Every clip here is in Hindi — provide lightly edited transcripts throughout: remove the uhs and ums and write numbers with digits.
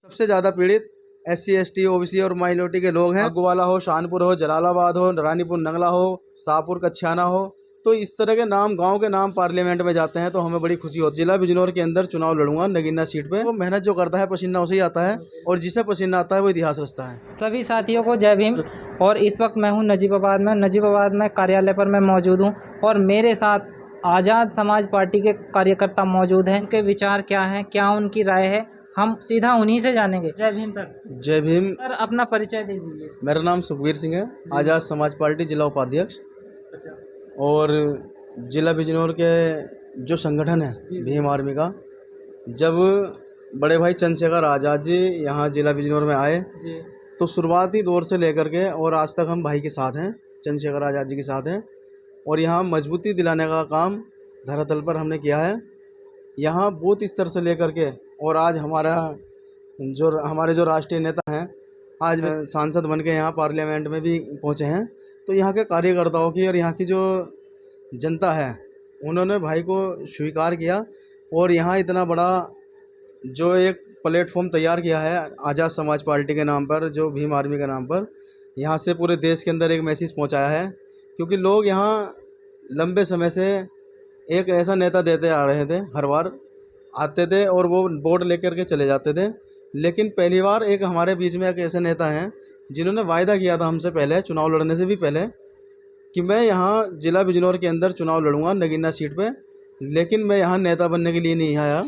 सबसे ज़्यादा पीड़ित SC ST OBC और माइनॉरिटी के लोग हैं। अगवाला हो, शानपुर हो, जलालाबाद हो, रानीपुर नंगला हो, शाहपुर कच्छाना हो, तो इस तरह के नाम, गांव के नाम पार्लियामेंट में जाते हैं तो हमें बड़ी खुशी होती है। जिला बिजनौर के अंदर चुनाव लड़ूंगा नगीना सीट पे। वो मेहनत जो करता है पसीना उसे ही आता है, और जिसे पसीना आता है वो इतिहास रचता है। सभी साथियों को जय भीम। और इस वक्त मैं हूं नजीबाबाद में कार्यालय पर मैं मौजूद हूं और मेरे साथ आज़ाद समाज पार्टी के कार्यकर्ता मौजूद हैं। उनके विचार क्या हैं, क्या उनकी राय है, हम सीधा उन्हीं से जानेंगे। जय भीम सर। जय भीम। सर अपना परिचय दे दीजिए। मेरा नाम सुखबीर सिंह है, आज़ाद समाज पार्टी जिला उपाध्यक्ष। अच्छा। और जिला बिजनौर के जो संगठन है भीम आर्मी का, जब बड़े भाई चंद्रशेखर आज़ाद जी यहाँ जिला बिजनौर में आए जी। तो शुरुआती दौर से लेकर के और आज तक हम भाई के साथ हैं, चंद्रशेखर आज़ाद जी के साथ हैं। और यहाँ मजबूती दिलाने का काम धरातल पर हमने किया है। यहाँ बूथ स्तर से लेकर के और आज हमारे जो राष्ट्रीय नेता हैं, आज सांसद बन के यहाँ पार्लियामेंट में भी पहुँचे हैं। तो यहाँ के कार्यकर्ताओं की और यहाँ की जो जनता है, उन्होंने भाई को स्वीकार किया और यहाँ इतना बड़ा जो एक प्लेटफॉर्म तैयार किया है आज़ाद समाज पार्टी के नाम पर, जो भीम आर्मी के नाम पर, यहाँ से पूरे देश के अंदर एक मैसेज पहुँचाया है। क्योंकि लोग यहाँ लंबे समय से एक ऐसा नेता देते आ रहे थे, हर बार आते थे और वो वोट लेकर के चले जाते थे। लेकिन पहली बार एक हमारे बीच में एक ऐसे नेता हैं जिन्होंने वायदा किया था हमसे पहले, चुनाव लड़ने से भी पहले, कि मैं यहाँ जिला बिजनौर के अंदर चुनाव लड़ूंगा नगीना सीट पे। लेकिन मैं यहाँ नेता बनने के लिए नहीं आया,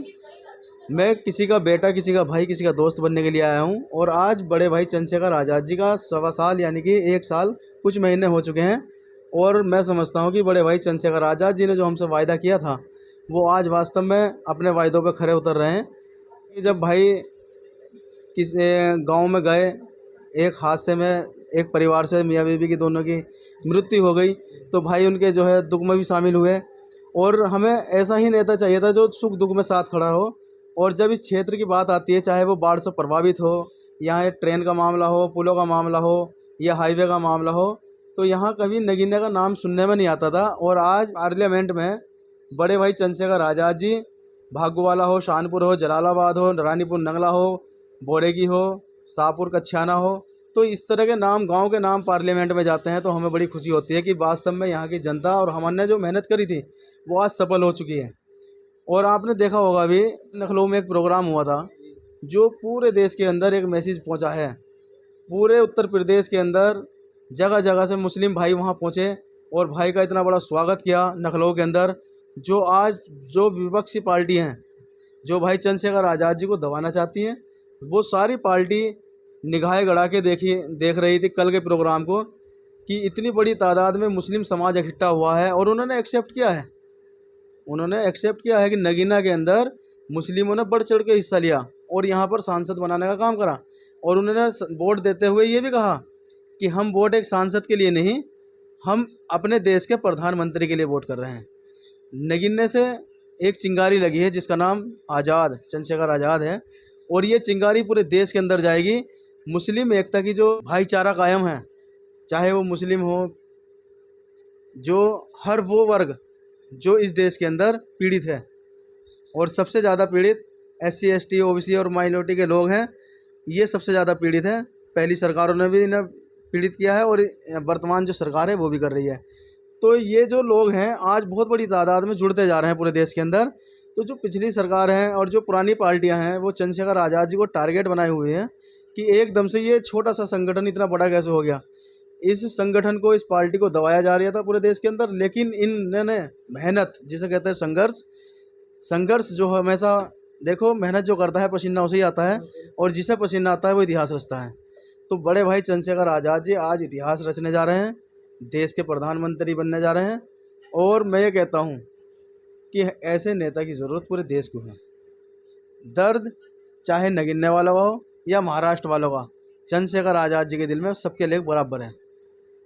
मैं किसी का बेटा, किसी का भाई, किसी का दोस्त बनने के लिए आया हूँ। और आज बड़े भाई चंद्रशेखर आज़ाद जी का 1.25 साल यानी कि 1 साल कुछ महीने हो चुके हैं। और मैं समझता हूँ कि बड़े भाई चंद्रशेखर आज़ाद जी ने जो हमसे वायदा किया था वो आज वास्तव में अपने वायदों पर खरे उतर रहे हैं। कि जब भाई किस गांव में गए, एक हादसे में एक परिवार से मियाँ बीवी की दोनों की मृत्यु हो गई, तो भाई उनके जो है दुख में भी शामिल हुए। और हमें ऐसा ही नेता चाहिए था जो सुख दुख में साथ खड़ा हो। और जब इस क्षेत्र की बात आती है, चाहे वो बाढ़ से प्रभावित हो, यहाँ ट्रेन का मामला हो, पुलों का मामला हो, या हाईवे का मामला हो, तो यहाँ कभी नगीना का नाम सुनने में नहीं आता था। और आज पार्लियामेंट में बड़े भाई चंद्रशेखर आज़ाद जी, भागोवाला हो, शानपुर हो, जलालाबाद हो, रानीपुर नंगला हो, बोरेगी हो, शाहपुर कच्छाना हो, तो इस तरह के नाम, गांव के नाम पार्लियामेंट में जाते हैं तो हमें बड़ी खुशी होती है कि वास्तव में यहाँ की जनता और हमने जो मेहनत करी थी वो आज सफल हो चुकी है। और आपने देखा होगा अभी लखनऊ में एक प्रोग्राम हुआ था जो पूरे देश के अंदर एक मैसेज पहुँचा है। पूरे उत्तर प्रदेश के अंदर जगह जगह से मुस्लिम भाई वहाँ पहुँचे और भाई का इतना बड़ा स्वागत किया लखनऊ के अंदर। जो आज जो विपक्षी पार्टी हैं, जो भाई चंद्रशेखर आज़ाद जी को दबाना चाहती हैं, वो सारी पार्टी निगाहें गड़ा के देख रही थी कल के प्रोग्राम को, कि इतनी बड़ी तादाद में मुस्लिम समाज इकट्ठा हुआ है। और उन्होंने एक्सेप्ट किया है कि नगीना के अंदर मुस्लिमों ने बढ़ चढ़ के हिस्सा लिया और यहाँ पर सांसद बनाने का काम करा। और उन्होंने वोट देते हुए ये भी कहा कि हम वोट एक सांसद के लिए नहीं, हम अपने देश के प्रधानमंत्री के लिए वोट कर रहे हैं। नगीने से एक चिंगारी लगी है जिसका नाम आज़ाद, चंद्रशेखर आज़ाद है, और ये चिंगारी पूरे देश के अंदर जाएगी। मुस्लिम एकता की जो भाईचारा कायम है, चाहे वो मुस्लिम हो, जो हर वो वर्ग जो इस देश के अंदर पीड़ित है, और सबसे ज़्यादा पीड़ित SC ST OBC और माइनॉरिटी के लोग हैं, ये सबसे ज़्यादा पीड़ित है। पहली सरकारों ने भी इन्हें पीड़ित किया है और वर्तमान जो सरकार है वो भी कर रही है। तो ये जो लोग हैं आज बहुत बड़ी तादाद में जुड़ते जा रहे हैं पूरे देश के अंदर। तो जो पिछली सरकार है और जो पुरानी पार्टियां हैं वो चंद्रशेखर आज़ाद जी को टारगेट बनाए हुए हैं कि एकदम से ये छोटा सा संगठन इतना बड़ा कैसे हो गया। इस संगठन को, इस पार्टी को दबाया जा रहा था पूरे देश के अंदर। लेकिन इन्होंने मेहनत, जिसे कहते हैं संघर्ष जो हमेशा, देखो मेहनत जो करता है पसीना उसे ही आता है, और जिसे पसीना आता है वो इतिहास रचता है। तो बड़े भाई चंद्रशेखर आज़ाद जी आज इतिहास रचने जा रहे हैं, देश के प्रधानमंत्री बनने जा रहे हैं। और मैं ये कहता हूँ कि ऐसे नेता की ज़रूरत पूरे देश को है। दर्द चाहे नगीने वाला हो या महाराष्ट्र वालों का, चंद्रशेखर आज़ाद जी के दिल में सबके लिए बराबर है।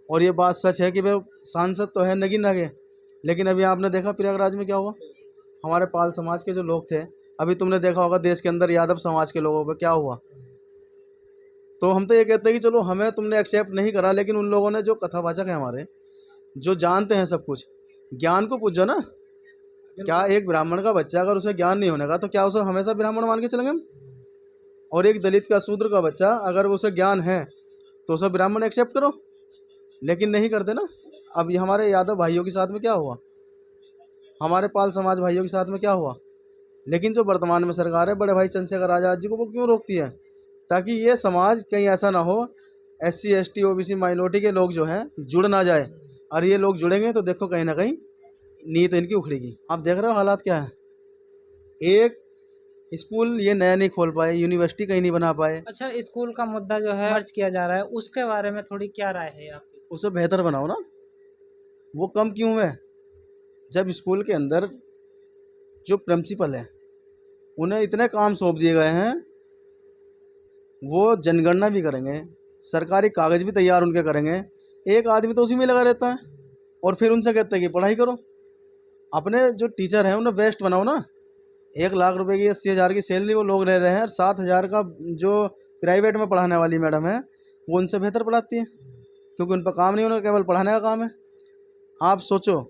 और ये बात सच है कि वे सांसद तो है नगीना के, लेकिन अभी आपने देखा प्रयागराज में क्या हुआ। हमारे पाल समाज के जो लोग थे, अभी तुमने देखा होगा देश के अंदर यादव समाज के लोगों पर क्या हुआ। तो हम तो ये कहते हैं कि चलो हमें तुमने एक्सेप्ट नहीं करा, लेकिन उन लोगों ने जो कथावाचक हैं हमारे, जो जानते हैं सब कुछ, ज्ञान को पूछो ना। क्या एक ब्राह्मण का बच्चा अगर उसे ज्ञान नहीं होने का तो क्या उसे हमेशा ब्राह्मण मान के चलेंगे हम? और एक दलित का, शूद्र का बच्चा अगर उसे ज्ञान है तो उसे ब्राह्मण एक्सेप्ट करो, लेकिन नहीं करते ना। अब ये हमारे यादव भाइयों के साथ में क्या हुआ, हमारे पाल समाज भाइयों के साथ में क्या हुआ। लेकिन जो वर्तमान में सरकार है बड़े भाई चंद्रशेखर आज़ाद जी को, वो क्यों रोकती है? ताकि ये समाज कहीं ऐसा ना हो, SC ST OBC माइनॉरिटी के लोग जो हैं जुड़ ना जाए, और ये लोग जुड़ेंगे तो देखो कहीं ना कहीं नीयत इनकी उखड़ेगी। आप देख रहे हो हालात क्या है। एक स्कूल ये नया नहीं खोल पाए, यूनिवर्सिटी कहीं नहीं बना पाए। अच्छा, स्कूल का मुद्दा जो है मर्ज किया जा रहा है, उसके बारे में थोड़ी क्या राय है आपकी? उसे बेहतर बनाओ ना, वो कम क्यों है? जब स्कूल के अंदर जो प्रिंसिपल है उन्हें इतने काम सौंप दिए गए हैं, वो जनगणना भी करेंगे, सरकारी कागज़ भी तैयार उनके करेंगे, एक आदमी तो उसी में लगा रहता है, और फिर उनसे कहते हैं कि पढ़ाई करो। अपने जो टीचर हैं उन्हें बेस्ट बनाओ ना। 1 लाख रुपए की 80,000 की सैलरी वो लोग ले रहे हैं, और 7,000 का जो प्राइवेट में पढ़ाने वाली मैडम है वो उनसे बेहतर पढ़ाती है, क्योंकि उन पर काम नहीं, उनका केवल पढ़ाने का काम है। आप सोचो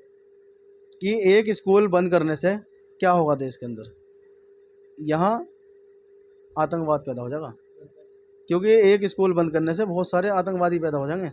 कि एक स्कूल बंद करने से क्या होगा देश के अंदर। यहाँ आतंकवाद पैदा हो जाएगा, क्योंकि एक स्कूल बंद करने से बहुत सारे आतंकवादी पैदा हो जाएंगे।